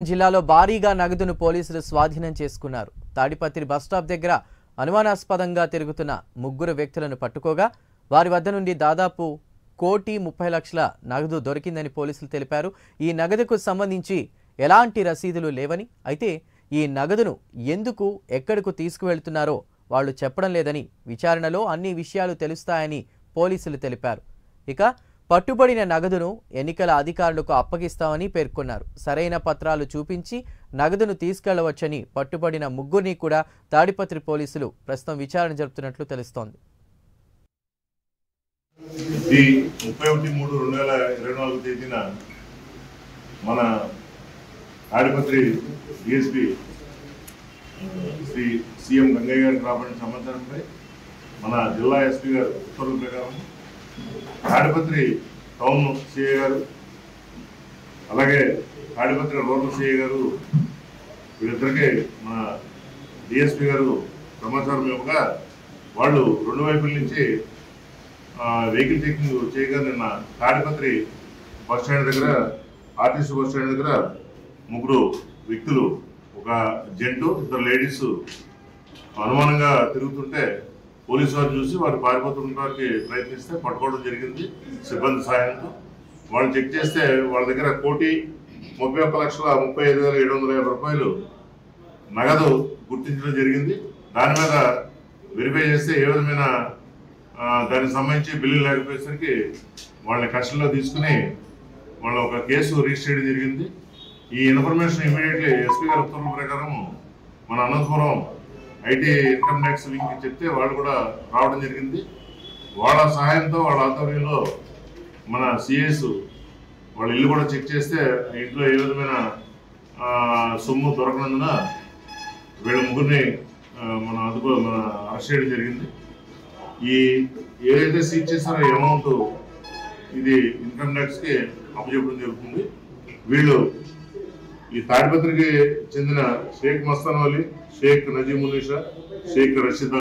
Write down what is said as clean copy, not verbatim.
జిల్లాలో భారీగా నగదును పోలీసులు స్వాధీనం చేసుకున్నారు. తాడిపత్రి బస్టాప్ దగ్గర అనుమానాస్పదంగా తిరుగుతున్న ముగ్గురు వ్యక్తులను పట్టుకోగా వారి వద్ద నుండి దాదాపు 1,30,00,000 నగదు దొరికిందని పోలీసులు తెలిపారు. ఈ నగదుకు సంబంధించి ఎలాంటి రసీదులు లేవని, అయితే ఈ నగదును ఎందుకు ఎక్కడకు తీసుకువెళ్తున్నారో వాళ్ళు చెప్పడం లేదని, విచారణలో అన్ని విషయాలు తెలుస్తాయని పోలీసులు తెలిపారు. ఇక పట్టుబడిన నగదును ఎన్నికల అధికారులకు అప్పగిస్తామని పేర్కొన్నారు. సరైన పత్రాలు చూపించి నగదును తీసుకెళ్లవచ్చని పట్టుబడిన ముగ్గురిని కూడా తాడిపత్రి పోలీసులు ప్రస్తుతం విచారణ జరుపుతున్నట్లు తెలుస్తోంది. 31/3/2024 తేదీన మన తాడిపత్రి డిఎస్పీ శ్రీ సీఎం గంగయ్య గారికి రాబడిన సమాచారంపై మన జిల్లా ఎస్పీ గారు ఉత్తర్వుల ప్రకారం తాడిపత్రి టౌన్ సిఐ గారు అలాగే తాడిపత్రి రూరల్ సిఐ గారు వీళ్ళిద్దరికీ మన డిఎస్పీ గారు సమాచారం ఇవ్వగా వాళ్ళు రెండు వైపుల నుంచి వెహికల్ చెకింగ్ చేయగా నిన్న తాడిపత్రి బస్ స్టాండ్ దగ్గర ఆర్టీసీ బస్ స్టాండ్ దగ్గర ముగ్గురు వ్యక్తులు, ఒక జెంటు, ఇద్దరు లేడీస్ అనుమానంగా తిరుగుతుంటే పోలీసు వారు చూసి వారు పారిపోతుండడానికి ప్రయత్నిస్తే పట్టుకోవడం జరిగింది సిబ్బంది సహాయంతో. వాళ్ళు చెక్ చేస్తే వాళ్ళ దగ్గర 1,31,35,750 రూపాయలు నగదు గుర్తించడం జరిగింది. దాని మీద వెరిఫై చేస్తే ఏ విధమైన దానికి సంబంధించి బిల్లు లేకపోయేసరికి వాళ్ళని కస్టడీలో తీసుకుని వాళ్ళ ఒక కేసు రిజిస్టర్ చేయడం జరిగింది. ఈ ఇన్ఫర్మేషన్ ఇమీడియట్లీ ఎస్పీ గారి ఉత్తర్వుల ప్రకారం మన అనంతపురం ఐటీ ఇన్కమ్ ట్యాక్స్ వింగ్కి చెప్తే వాళ్ళు కూడా రావడం జరిగింది. వాళ్ళ సహాయంతో వాళ్ళ ఆధ్వర్యంలో మన సిఎస్ వాళ్ళ ఇల్లు కూడా చెక్ చేస్తే ఇంట్లో ఏ విధమైన సొమ్ము దొరకనందున వీళ్ళ ముగ్గురిని మన అరెస్ట్ చేయడం జరిగింది. ఈ ఏదైతే సీజ్ చేస్తారో అమౌంట్ ఇది ఇన్కమ్ ట్యాక్స్కి అప్పచెప్పడం జరుగుతుంది. వీళ్ళు ఈ తాడిపత్రికి చెందిన షేక్ మస్తాన్ అలీ, షేక్ నజీముల్ నిషా, షేక్ రషీద్